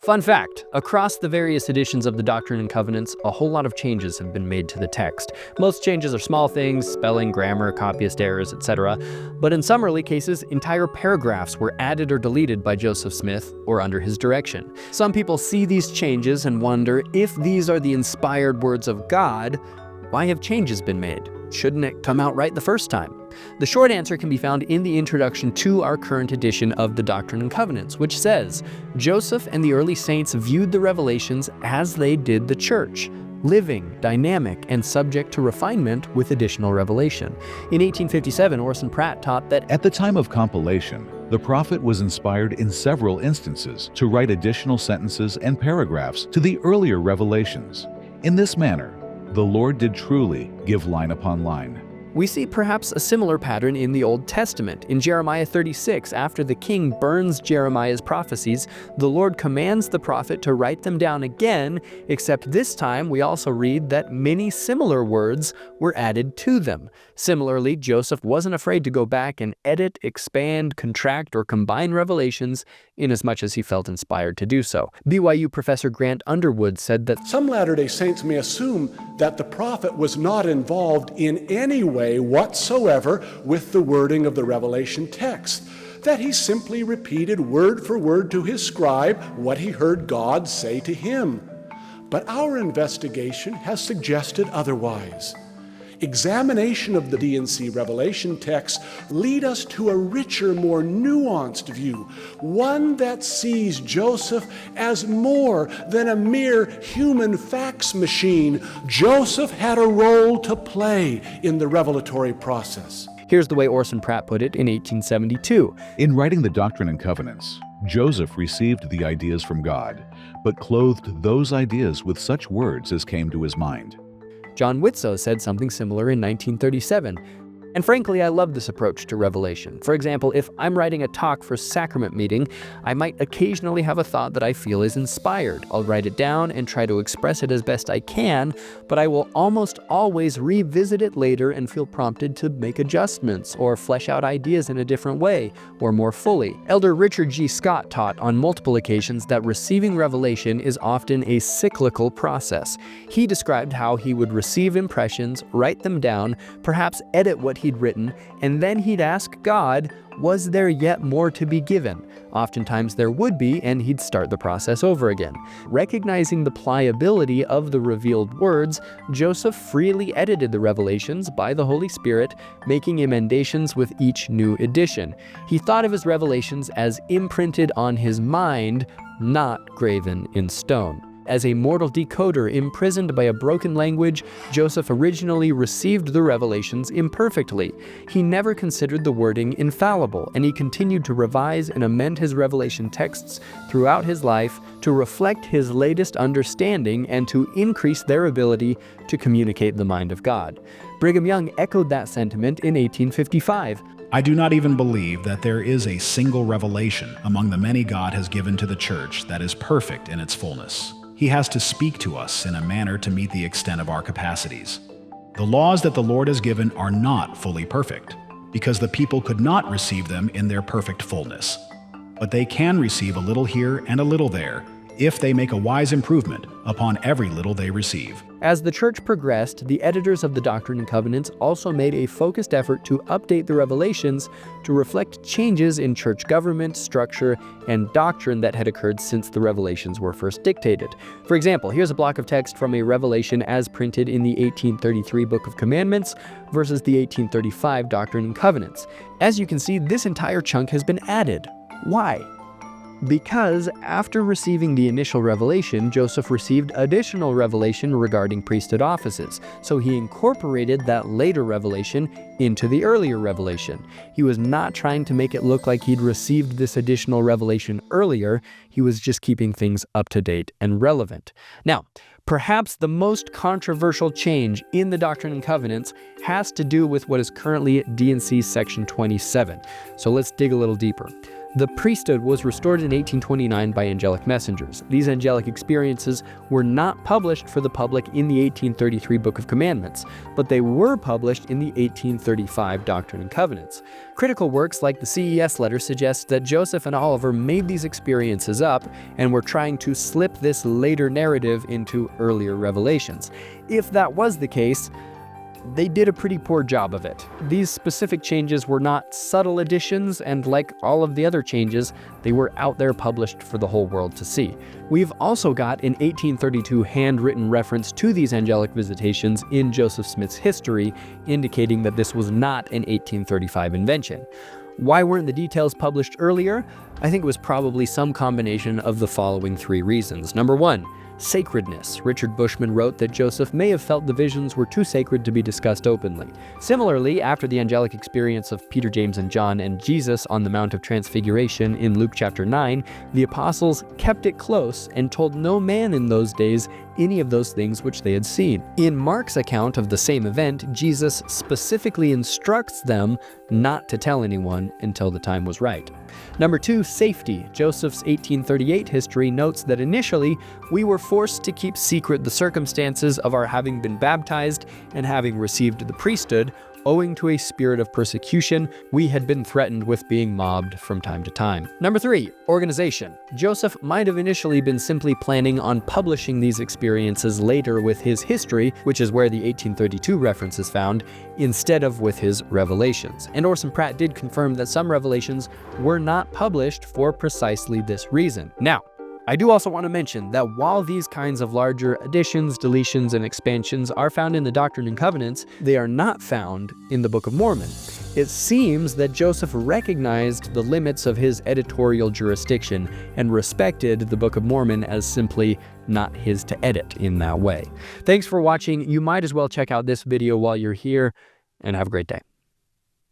Fun fact, across the various editions of the Doctrine and Covenants, a whole lot of changes have been made to the text. Most changes are small things, spelling, grammar, copyist errors, etc. But in some early cases, entire paragraphs were added or deleted by Joseph Smith or under his direction. Some people see these changes and wonder, if these are the inspired words of God, why have changes been made? Shouldn't it come out right the first time? The short answer can be found in the introduction to our current edition of the Doctrine and Covenants, which says, Joseph and the early saints viewed the revelations as they did the church, living, dynamic, and subject to refinement with additional revelation. In 1857, Orson Pratt taught that at the time of compilation, the prophet was inspired in several instances to write additional sentences and paragraphs to the earlier revelations. In this manner, the Lord did truly give line upon line. We see perhaps a similar pattern in the Old Testament. In Jeremiah 36, after the king burns Jeremiah's prophecies, the Lord commands the prophet to write them down again, except this time we also read that many similar words were added to them. Similarly, Joseph wasn't afraid to go back and edit, expand, contract, or combine revelations inasmuch as he felt inspired to do so. BYU professor Grant Underwood said that some Latter-day Saints may assume that the prophet was not involved in any way whatsoever with the wording of the Revelation text, that he simply repeated word for word to his scribe what he heard God say to him. But our investigation has suggested otherwise. Examination of the D&C Revelation text lead us to a richer, more nuanced view, one that sees Joseph as more than a mere human fax machine. Joseph had a role to play in the revelatory process. Here's the way Orson Pratt put it in 1872. In writing the Doctrine and Covenants, Joseph received the ideas from God, but clothed those ideas with such words as came to his mind. John Whitsoe said something similar in 1937. And frankly, I love this approach to revelation. For example, if I'm writing a talk for sacrament meeting, I might occasionally have a thought that I feel is inspired. I'll write it down and try to express it as best I can, but I will almost always revisit it later and feel prompted to make adjustments or flesh out ideas in a different way or more fully. Elder Richard G. Scott taught on multiple occasions that receiving revelation is often a cyclical process. He described how he would receive impressions, write them down, perhaps edit what he'd written, and then he'd ask God, was there yet more to be given? Oftentimes there would be, and he'd start the process over again. Recognizing the pliability of the revealed words, Joseph freely edited the revelations by the Holy Spirit, making emendations with each new edition. He thought of his revelations as imprinted on his mind, not graven in stone. As a mortal decoder imprisoned by a broken language, Joseph originally received the revelations imperfectly. He never considered the wording infallible, and he continued to revise and amend his revelation texts throughout his life to reflect his latest understanding and to increase their ability to communicate the mind of God. Brigham Young echoed that sentiment in 1855. I do not even believe that there is a single revelation among the many God has given to the church that is perfect in its fullness. He has to speak to us in a manner to meet the extent of our capacities. The laws that the Lord has given are not fully perfect, because the people could not receive them in their perfect fullness. But they can receive a little here and a little there, if they make a wise improvement upon every little they receive. As the church progressed, the editors of the Doctrine and Covenants also made a focused effort to update the revelations to reflect changes in church government, structure, and doctrine that had occurred since the revelations were first dictated. For example, here's a block of text from a revelation as printed in the 1833 Book of Commandments versus the 1835 Doctrine and Covenants. As you can see, this entire chunk has been added. Why? Because after receiving the initial revelation, Joseph received additional revelation regarding priesthood offices, so he incorporated that later revelation into the earlier revelation. He was not trying to make it look like he'd received this additional revelation earlier, he was just keeping things up to date and relevant. Now, perhaps the most controversial change in the Doctrine and Covenants has to do with what is currently D&C Section 27. So let's dig a little deeper. The priesthood was restored in 1829 by angelic messengers. These angelic experiences were not published for the public in the 1833 Book of Commandments, but they were published in the 1835 Doctrine and Covenants. Critical works like the CES letter suggest that Joseph and Oliver made these experiences up and were trying to slip this later narrative into earlier revelations. If that was the case, they did a pretty poor job of it. These specific changes were not subtle additions, and like all of the other changes, they were out there published for the whole world to see. We've also got an 1832 handwritten reference to these angelic visitations in Joseph Smith's history, indicating that this was not an 1835 invention. Why weren't the details published earlier? I think it was probably some combination of the following three reasons. Number one, sacredness. Richard Bushman wrote that Joseph may have felt the visions were too sacred to be discussed openly. Similarly, after the angelic experience of Peter, James, and John and Jesus on the Mount of Transfiguration in Luke chapter 9, the apostles kept it close and told no man in those days any of those things which they had seen. In Mark's account of the same event, Jesus specifically instructs them not to tell anyone until the time was right. Number two, safety. Joseph's 1838 history notes that initially we were forced to keep secret the circumstances of our having been baptized and having received the priesthood. Owing to a spirit of persecution, we had been threatened with being mobbed from time to time. Number three, organization. Joseph might have initially been simply planning on publishing these experiences later with his history, which is where the 1832 reference is found, instead of with his revelations. And Orson Pratt did confirm that some revelations were not published for precisely this reason. Now, I do also want to mention that while these kinds of larger additions, deletions, and expansions are found in the Doctrine and Covenants, they are not found in the Book of Mormon. It seems that Joseph recognized the limits of his editorial jurisdiction and respected the Book of Mormon as simply not his to edit in that way. Thanks for watching. You might as well check out this video while you're here, and have a great day.